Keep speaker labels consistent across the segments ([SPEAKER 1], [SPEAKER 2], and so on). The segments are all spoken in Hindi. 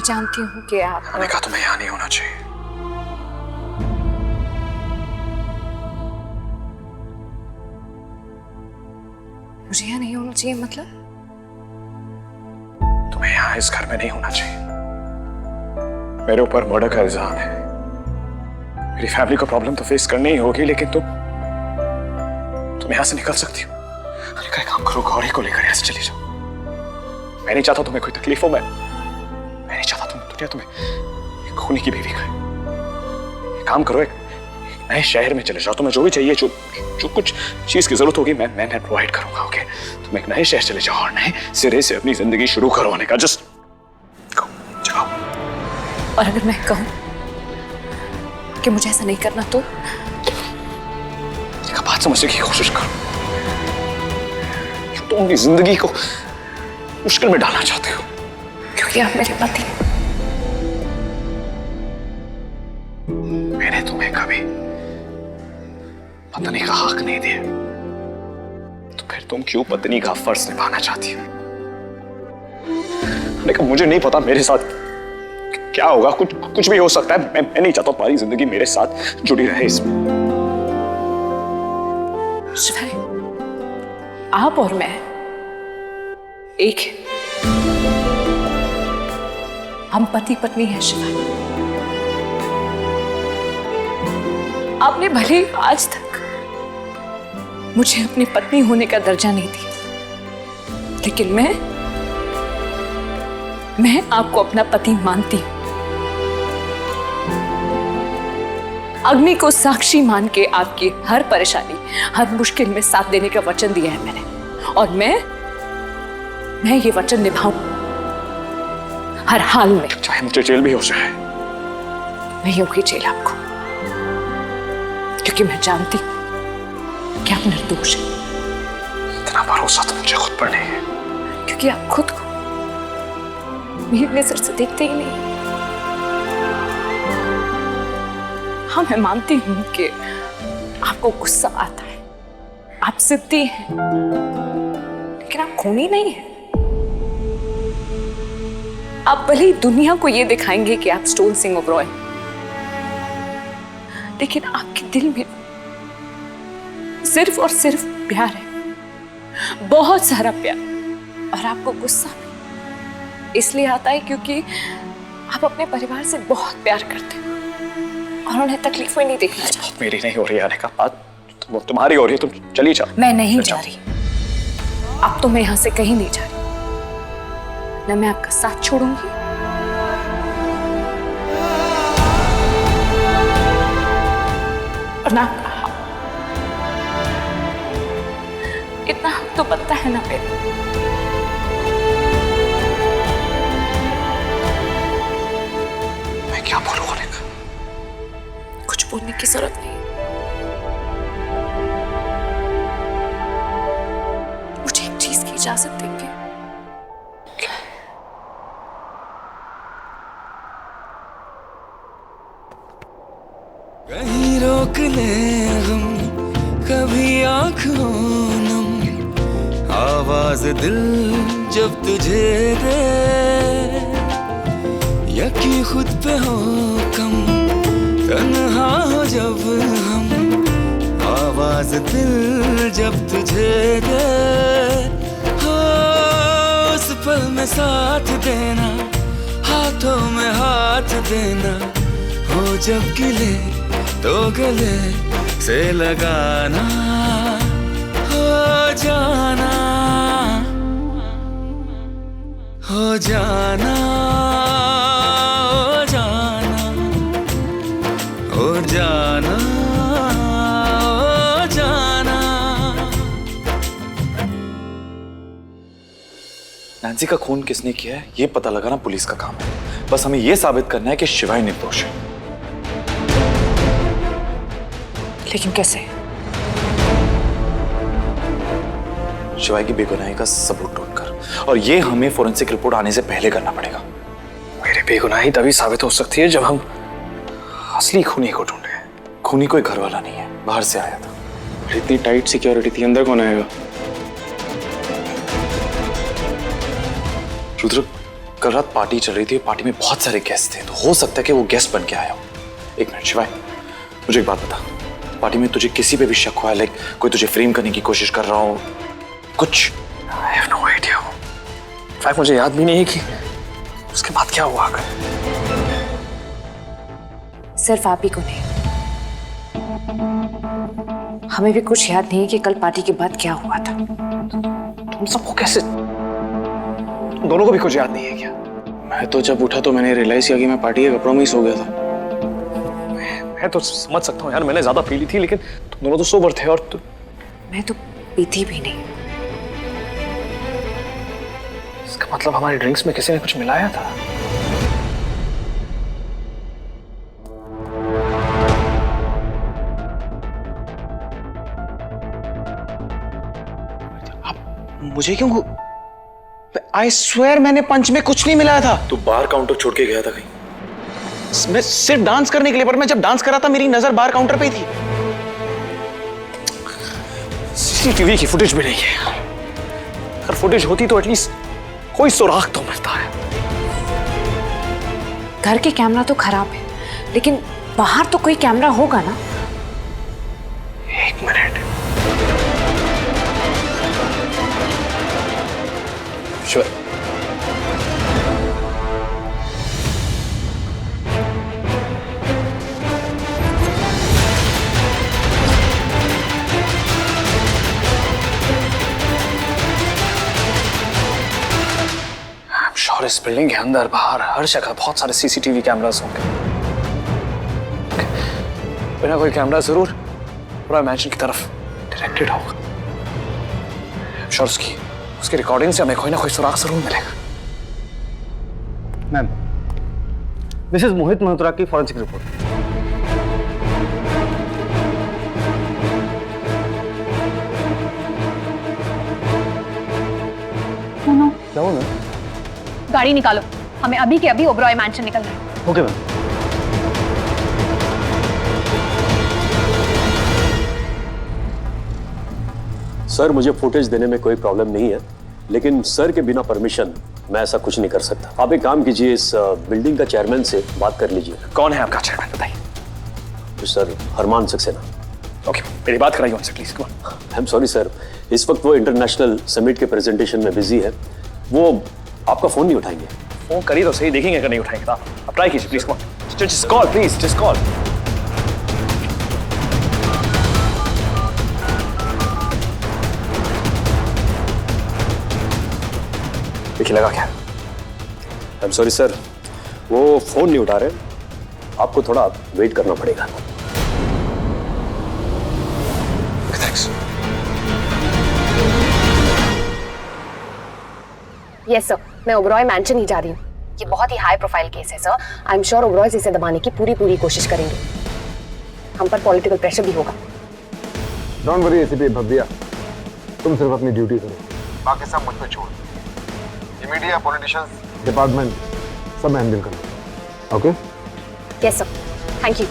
[SPEAKER 1] जानती हूँ कि आप।
[SPEAKER 2] मैंने कहा तुम्हें यहाँ नहीं होना चाहिए।
[SPEAKER 1] मुझे यहाँ नहीं होना चाहिए मतलब?
[SPEAKER 2] तुम्हें यहाँ इस घर में नहीं होना चाहिए। मेरे ऊपर मर्डर का इल्जाम है। मेरी फैमिली को प्रॉब्लम तो फेस करनी ही होगी, लेकिन तुम यहाँ से निकल सकती हो। अरे क्या काम करो, गौरी को लेकर यहाँ से चली जाओ। मैं नहीं चाहता तुम्हें कोई तकलीफ हो। मैं नहीं चाहता दुनिया तुम्हें एक खूनी की बीवी खाए। एक काम करो, एक नए शहर में चले जाओ। तुम्हें जो भी चाहिए, जो कुछ चीज की जरूरत होगी, मैं प्रोवाइड करूंगा। ओके, तुम एक नए शहर चले जाओ और नए सिरे से अपनी जिंदगी शुरू करवाने का जस्ट जाओ।
[SPEAKER 1] और अगर मैं कहूं कि मुझे ऐसा नहीं करना तो?
[SPEAKER 2] एक बात समझने की कोशिश करो। तुम अपनी जिंदगी को मुश्किल में डालना चाहते हो
[SPEAKER 1] क्योंकि आप मेरे पति हैं।
[SPEAKER 2] मैंने तुम्हें कभी पत्नी का हक नहीं दिया, तो फिर तुम क्यों पत्नी का फर्ज निभाना चाहती हो? लेकिन मुझे नहीं पता मेरे साथ क्या होगा। कुछ भी हो सकता है। मैं नहीं चाहता तुम्हारी जिंदगी मेरे साथ जुड़ी रहे इसमें।
[SPEAKER 1] शिवाय, आप और मैं एक है। हम पति पत्नी हैं शिवाय। आपने भले आज तक मुझे अपनी पत्नी होने का दर्जा नहीं दिया, लेकिन मैं आपको अपना पति मानती हूं। अग्नि को साक्षी मान के आपकी हर परेशानी, हर मुश्किल में साथ देने का वचन दिया है मैंने, और मैं ये वचन निभाऊं हर हाल में,
[SPEAKER 2] चाहे मुझे जेल भी हो जाए।
[SPEAKER 1] नहीं होगी जेल आपको, क्योंकि मैं जानती हूं कि आप निर्दोष हैं।
[SPEAKER 2] इतना भरोसा तो मुझे खुद पर नहीं है।
[SPEAKER 1] क्योंकि आप खुद को मेरी नजर से देखते ही नहीं। हाँ, मैं मानती हूं कि आपको गुस्सा आता है, आप जिद्दी हैं, लेकिन आप खूनी नहीं हैं। आप भले ही दुनिया को ये दिखाएंगे कि आप स्टोन सिंह ओबरॉय, लेकिन आपके दिल में सिर्फ और सिर्फ प्यार है, बहुत सारा प्यार। और आपको गुस्सा इसलिए आता है क्योंकि आप अपने परिवार से बहुत प्यार करते हैं और उन्हें तकलीफ में नहीं देखना चाहते।
[SPEAKER 2] मेरी नहीं हो रही आने का बात, तुम्हारी हो रही है। तुम चली जाओ।
[SPEAKER 1] मैं नहीं जा रही। अब तो मैं यहाँ से कहीं नहीं जा रही। न मैं आपका साथ छोड़ूंगी, और ना आपका हाथ। इतना हक तो बनता है ना मेरा।
[SPEAKER 2] मैं क्या बोलूं अनिका?
[SPEAKER 1] कुछ बोलने की जरूरत नहीं। मुझे एक चीज की इजाजत देंगे?
[SPEAKER 3] कहीं रोक ले गम, कभी आंखों नम, आवाज दिल जब तुझे दे, यकी खुद पे हो कम, तन्हा हो जब हम, आवाज दिल जब तुझे दे, हो उस पल में साथ देना, हाथों में हाथ देना, हो जब गिले तो गले से लगाना, हो जाना, हो जाना, हो जाना, हो जाना, हो जाना।
[SPEAKER 4] नैन्सी का खून किसने किया है ये पता लगाना पुलिस का काम है। बस हमें ये साबित करना है कि शिवाय निर्दोष है।
[SPEAKER 1] लेकिन कैसे?
[SPEAKER 4] शिवाय की बेगुनाही का सबूत ढूंढकर, और ये हमें फोरेंसिक रिपोर्ट आने से पहले करना पड़ेगा।
[SPEAKER 2] मेरी बेगुनाही तभी साबित हो सकती है जब हम असली खूनी को ढूंढे।
[SPEAKER 4] खूनी कोई घर वाला नहीं है, बाहर से आया था।
[SPEAKER 5] इतनी टाइट सिक्योरिटी थी, अंदर कौन आएगा?
[SPEAKER 4] रुद्र, कल रात पार्टी चल रही थी, पार्टी में बहुत सारे गेस्ट थे, तो हो सकता है कि वो गेस्ट बन के आया हो। एक मिनट शिवाय, मुझे एक बात बता, पार्टी में तुझे किसी पे भी शक हुआ है? लाइक कोई तुझे फ्रेम करने की कोशिश कर रहा हो कुछ?
[SPEAKER 2] I have no idea. In fact, मुझे याद भी नहीं है कि उसके बाद क्या हुआ आकर।
[SPEAKER 1] सिर्फ आप ही को नहीं, हमें भी कुछ याद नहीं है कि कल पार्टी के बाद क्या हुआ था।
[SPEAKER 2] तुम सबको कैसे, तुम दोनों को भी कुछ याद नहीं है क्या?
[SPEAKER 5] मैं तो जब उठा तो मैंने रियलाइज किया कि मैं पार्टी के कपड़ों में ही सो गया था।
[SPEAKER 2] मैं तो समझ सकता हूँ यार, मैंने ज्यादा पी ली थी, लेकिन तुम दोनों तो सोबर थे। और
[SPEAKER 1] मैं तो पीती भी नहीं।
[SPEAKER 2] इसका मतलब हमारे ड्रिंक्स में किसी ने कुछ मिलाया था।
[SPEAKER 5] मुझे क्यों? आई स्वेयर मैंने पंच में कुछ नहीं मिलाया था।
[SPEAKER 4] तू बार काउंटर छोड़ के गया था कहीं?
[SPEAKER 5] मैं सिर्फ डांस करने के लिए, पर मैं जब डांस कर रहा था मेरी नजर बार काउंटर पे ही थी।
[SPEAKER 2] सीसीटीवी की फुटेज भी नहीं है। अगर फुटेज होती तो एटलीस्ट कोई सुराग तो मिलता है।
[SPEAKER 1] घर के कैमरा तो खराब है, लेकिन बाहर तो कोई कैमरा होगा ना।
[SPEAKER 2] एक मिनट, श्योर। श्योर इस बिल्डिंग के अंदर बाहर हर जगह बहुत सारे सीसीटीवी कैमरास होंगे। बिना कोई कैमरा जरूर पूरा मैंशन की तरफ डायरेक्टेड होगा। श्योर उसकी रिकॉर्डिंग से हमें कोई ना कोई सुराग जरूर मिलेगा।
[SPEAKER 6] मैम, दिस इज मोहित मल्होत्रा की फॉरेंसिक रिपोर्ट। क्या हुआ मैम?
[SPEAKER 7] गाड़ी निकालो, हमें अभी के अभी ओबरॉय मैंशन निकलना है।
[SPEAKER 6] Okay ma'am.
[SPEAKER 8] सर, मुझे फुटेज देने में कोई प्रॉब्लम नहीं है, लेकिन सर के बिना परमिशन मैं ऐसा कुछ नहीं कर सकता। आप एक काम कीजिए, इस बिल्डिंग का चेयरमैन से बात कर लीजिए।
[SPEAKER 2] कौन है आपका चेयरमैन बताइए?
[SPEAKER 8] तो सर, हरमान सक्सेना।
[SPEAKER 2] ओके, मेरी बात कराइए उनसे please.
[SPEAKER 8] I am sorry sir, इस वक्त वो इंटरनेशनल समिट के प्रेजेंटेशन में बिजी है, वो आपका फोन नहीं उठाएंगे।
[SPEAKER 2] फोन करिए तो सही, देखेंगे अगर नहीं उठाएंगे तो आप ट्राई कीजिए please. Just call please, just call. देखिए लगा क्या?
[SPEAKER 8] आई एम सॉरी सर, वो फोन नहीं उठा रहे, आपको थोड़ा वेट करना पड़ेगा।
[SPEAKER 2] थैंक्स।
[SPEAKER 7] यस सर, मैं ओबरॉय मैंशन ही जा रही हूँ। ये बहुत ही हाई प्रोफाइल केस है sir. I am sure Oberoi इसे दबाने की पूरी कोशिश करेंगे। हम पर पॉलिटिकल प्रेशर भी होगा।
[SPEAKER 6] डोंट वरी एसीपी भव्या, तुम सिर्फ अपनी ड्यूटी करो,
[SPEAKER 9] बाकी सब मुझ पे छोड़। ये मीडिया, पॉलिटिशियंस,
[SPEAKER 6] डिपार्टमेंट सब हैंडल करना। Okay?
[SPEAKER 7] Yes sir, thank you.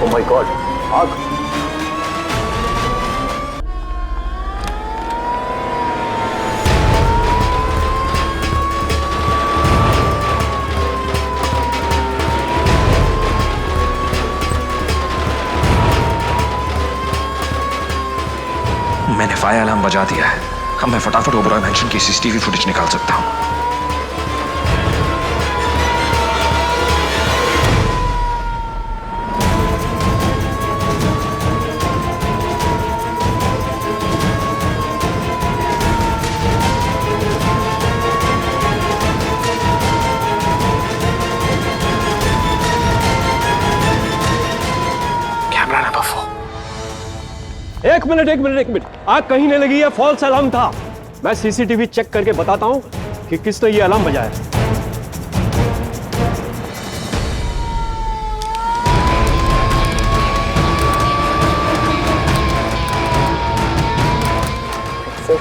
[SPEAKER 8] Oh my God, आग!
[SPEAKER 2] मैंने फायर अलार्म बजा दिया है। अब मैं फटाफट ओबरॉय मैंशन की सीसीटीवी फुटेज निकाल सकता हूँ। Camera number 4।
[SPEAKER 8] एक मिनट, आग कहीं नहीं लगी है, फॉल्स अलार्म था। मैं सीसीटीवी चेक करके बताता हूं कि किसने ये अलार्म बजाया।
[SPEAKER 10] सर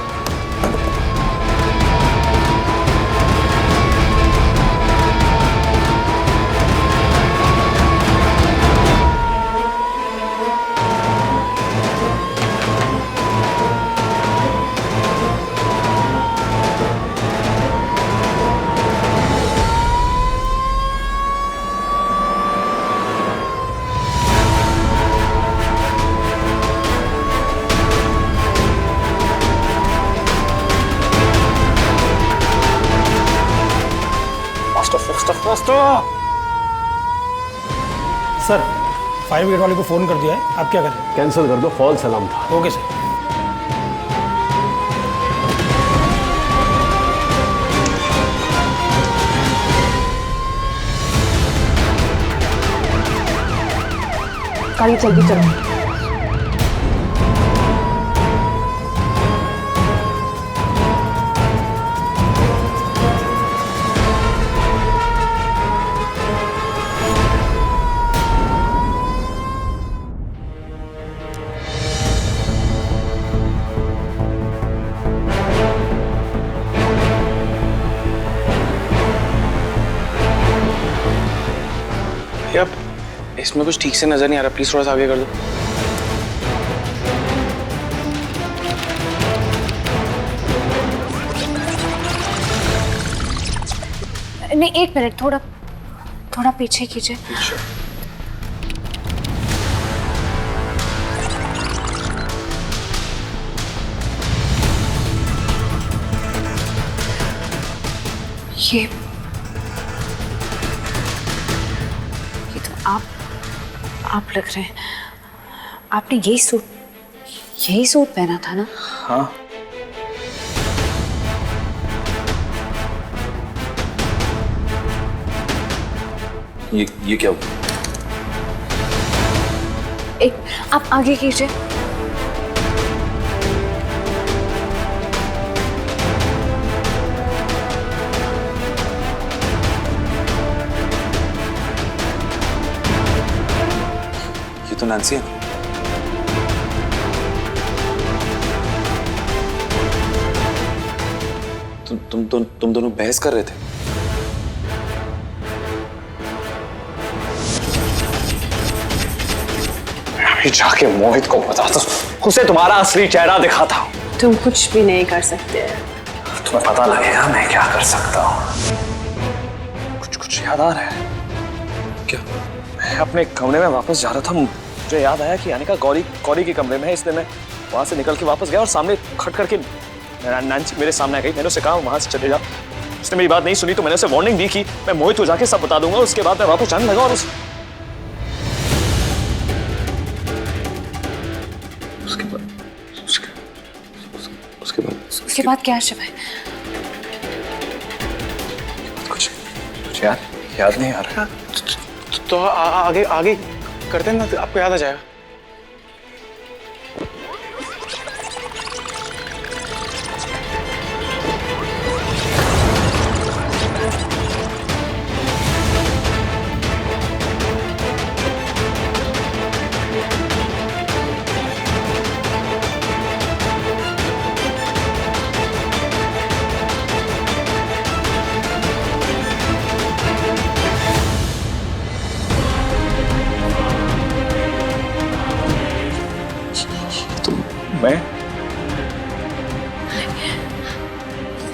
[SPEAKER 10] फायर ब्रिगेड वाले को फ़ोन कर दिया है, आप क्या करें?
[SPEAKER 8] कैंसिल कर दो, फॉल्स अलार्म था।
[SPEAKER 10] Okay sir.
[SPEAKER 7] गाड़ी जल्दी चलो।
[SPEAKER 5] भैया इसमें कुछ ठीक से नजर नहीं आ रहा, प्लीज थोड़ा सा आगे कर दो।
[SPEAKER 1] नहीं, एक मिनट, थोड़ा थोड़ा पीछे कीजिए। ये तो आप लग रहे हैं। आपने यही सूट पहना था ना?
[SPEAKER 5] हाँ।
[SPEAKER 4] ये क्या हुआ?
[SPEAKER 1] एक आप आगे कीजिए।
[SPEAKER 4] ये तो नैन्सी है। तुम दोनों बहस कर रहे थे?
[SPEAKER 2] अभी जाके मोहित को बताता, उसे तुम्हारा असली चेहरा दिखाता हूँ।
[SPEAKER 1] तुम कुछ भी नहीं कर सकते।
[SPEAKER 2] तुम्हें पता लगेगा मैं क्या कर सकता हूँ। कुछ याद आ रहा है
[SPEAKER 4] क्या?
[SPEAKER 2] मैं अपने कमरे में वापस जा रहा था, मुझे याद आया कि अनिका गौरी के कमरे में है, इसलिए मैं वहां से निकल के वापस गया और सामने खट करके नैन्सी मेरे सामने आ गई। मैंने उसे कहा वहां से चले जा। उसने मेरी बात नहीं सुनी तो मैंने उसे वार्निंग दी कि मैं मोहित को जाके सब बता दूंगा। उसके बाद मैं वापस जाने लगा और
[SPEAKER 1] उसके बाद क्या शिवाय?
[SPEAKER 2] कुछ याद नहीं आ रहा।
[SPEAKER 5] तो आगे करते हैं ना, तो आपको याद आ जाएगा।
[SPEAKER 2] मैं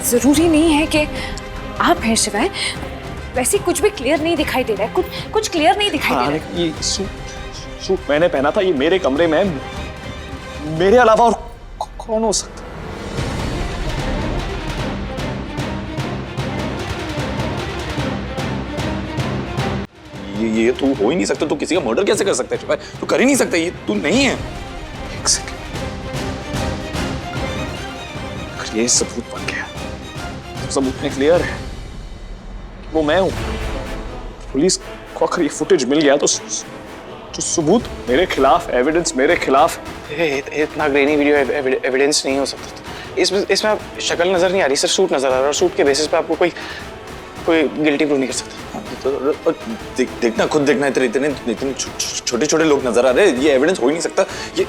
[SPEAKER 1] जरूरी नहीं है कि आप हैं शिवाय। वैसे कुछ भी क्लियर नहीं दिखाई दे रहा है। कुछ क्लियर नहीं दिखाई दे रहा है।
[SPEAKER 2] ये सूट मैंने पहना था, ये मेरे कमरे में, मेरे अलावा और कौन हो सकता?
[SPEAKER 4] ये तू हो ही नहीं सकता। तू किसी का मर्डर कैसे कर सकता है शिवाय? तू कर ही नहीं सकता। ये तू नहीं है।
[SPEAKER 2] एक सेकंड, अगर ये सबूत बन गया तो सबूत में क्लियर है वो मैं हूं। पुलिस को अगर ये फुटेज मिल गया तो सबूत मेरे खिलाफ, एविडेंस मेरे खिलाफ।
[SPEAKER 5] इतना ग्रेनी वीडियो एविडेंस नहीं हो सकता। इसमें आप शक्ल नजर नहीं आ रही सर, सूट नजर आ रहा है और सूट के बेसिस पे आपको कोई गिल्टी प्रूव नहीं कर सकता।
[SPEAKER 4] तो देखना, खुद देखना। इतने छोटे छोटे लोग नजर आ रहे हैं। ये एविडेंस हो ही नहीं सकता। ये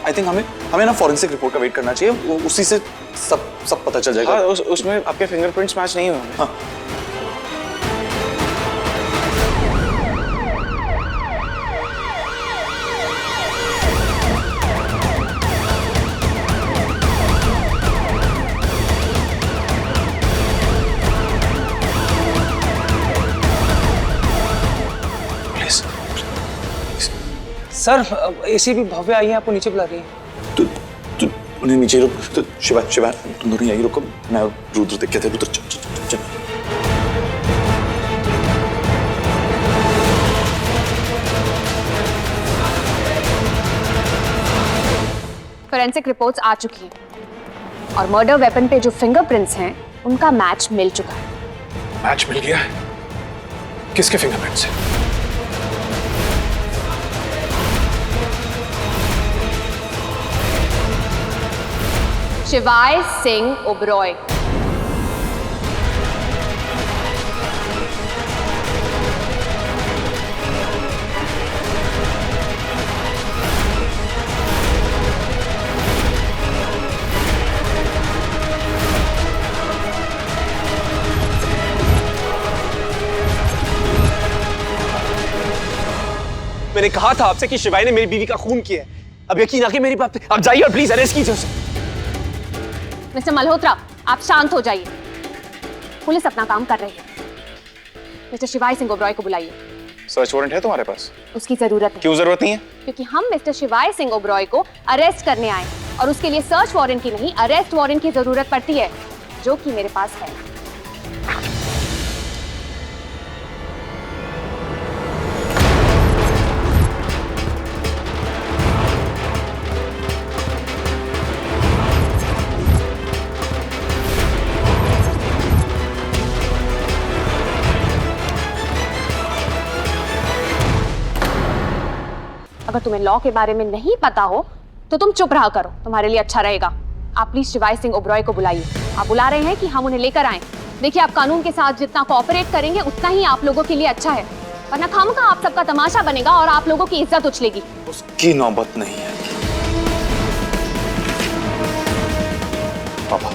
[SPEAKER 4] आई थिंक हमें ना फॉरेंसिक रिपोर्ट का वेट करना चाहिए, वो उसी से सब पता चल जाएगा।
[SPEAKER 5] हाँ, उसमें आपके फिंगरप्रिंट्स मैच नहीं होंगे।
[SPEAKER 4] हाँ।
[SPEAKER 5] सर एसीपी भव्य आई है, आपको नीचे बुला रही है।
[SPEAKER 4] तू उन्हें नीचे रुक। तो शिवा तुम दोनों यहीं रुको, मैं रुद्र देख के थे। रुद्र चल।
[SPEAKER 7] फोरेंसिक रिपोर्ट्स आ चुकी हैं और मर्डर वेपन पे जो फिंगरप्रिंट्स हैं उनका मैच मिल चुका है।
[SPEAKER 2] मैच मिल गया है? किसके फिंगरप्रिंट्स हैं?
[SPEAKER 7] शिवाय सिंह ओबरॉय।
[SPEAKER 5] मैंने कहा था आपसे कि शिवाय ने मेरी बीवी का खून किया है। अब यकीन आके मेरी बात पे आप जाइए और प्लीज अरेस्ट कीजिए उसे।
[SPEAKER 7] मिस्टर मल्होत्रा, आप शांत हो जाइए। पुलिस अपना काम कर रही है। मिस्टर शिवाय सिंह ओबरॉय को बुलाइए।
[SPEAKER 5] सर्च वारंट है तुम्हारे पास?
[SPEAKER 7] उसकी जरूरत है।
[SPEAKER 5] क्यों जरूरत नहीं है?
[SPEAKER 7] क्योंकि हम मिस्टर शिवाय सिंह ओबरॉय को अरेस्ट करने आए और उसके लिए सर्च वारंट की नहीं, अरेस्ट वारंट की जरूरत पड़ती है, जो कि मेरे पास है। अगर तुम्हें लॉ के बारे में नहीं पता हो तो तुम चुप रहा करो, तुम्हारे लिए अच्छा रहेगा। आप प्लीज शिवाय सिंह ओबरॉय को बुलाइए। आप बुला रहे हैं कि हम उन्हें लेकर आए। देखिए, आप कानून के साथ जितना कोऑपरेट करेंगे उतना ही आप लोगों के लिए अच्छा है, वरना खामखा आप सबका तमाशा बनेगा और आप लोगों की इज्जत उछलेगी।
[SPEAKER 4] उसकी नौबत नहीं है। पापा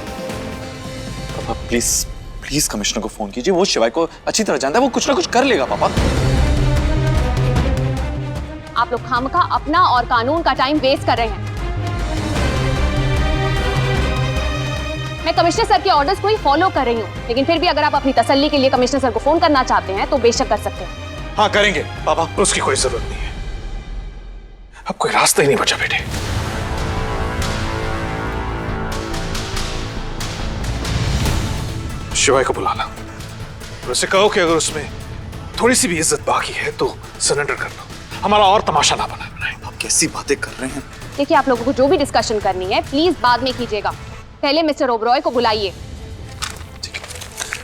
[SPEAKER 4] प्लीज कमिश्नर को फोन कीजिए। वो शिवाय को अच्छी तरह जानता है, वो कुछ ना कुछ कर लेगा। पापा
[SPEAKER 7] आप लोग खामखा अपना और कानून का टाइम वेस्ट कर रहे हैं। मैं कमिश्नर सर के ऑर्डर्स को ही फॉलो कर रही हूँ, लेकिन फिर भी अगर आप अपनी तसल्ली के लिए कमिश्नर सर को फोन करना चाहते हैं तो बेशक कर सकते हैं।
[SPEAKER 2] हाँ करेंगे पापा, उसकी कोई जरूरत नहीं है। अब कोई रास्ता ही नहीं बचा बेटे। शिवाय को बुला ला और उसे कहो कि अगर उसमें थोड़ी सी भी इज्जत बाकी है तो सरेंडर कर लो, हमारा और तमाशा ना बनाए।
[SPEAKER 4] आप कैसी बातें कर रहे हैं?
[SPEAKER 7] देखिए, आप लोगों को जो भी डिस्कशन करनी है प्लीज बाद में कीजिएगा। पहले मिस्टर ओबरॉय को बुलाइए।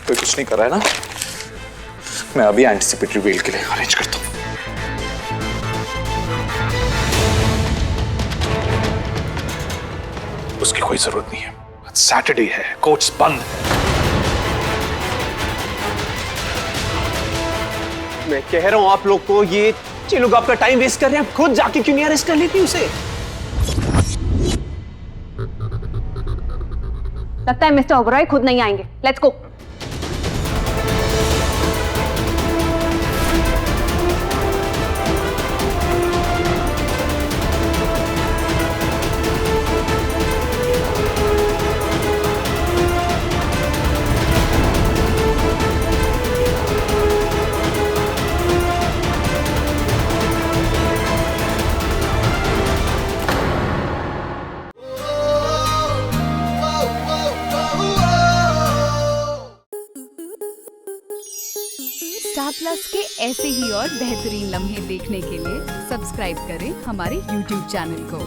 [SPEAKER 4] कोई कुछ नहीं कर रहा है ना? मैं अभी एंटिसिपेटरी बेल के लिए अरेंज करता हूँ।
[SPEAKER 2] उसकी कोई जरूरत नहीं है। सैटरडे है, कोर्ट्स बंद है।
[SPEAKER 5] मैं कह रहा हूं आप लोग को, ये लोग आपका टाइम वेस्ट कर रहे हैं। खुद जाके क्यों नहीं अरेस्ट कर लेती उसे?
[SPEAKER 7] लगता है मिस्टर ओबरॉय खुद नहीं आएंगे। Let's go.
[SPEAKER 11] स्टार प्लस के ऐसे ही और बेहतरीन लम्हे देखने के लिए सब्सक्राइब करें हमारे YouTube चैनल को।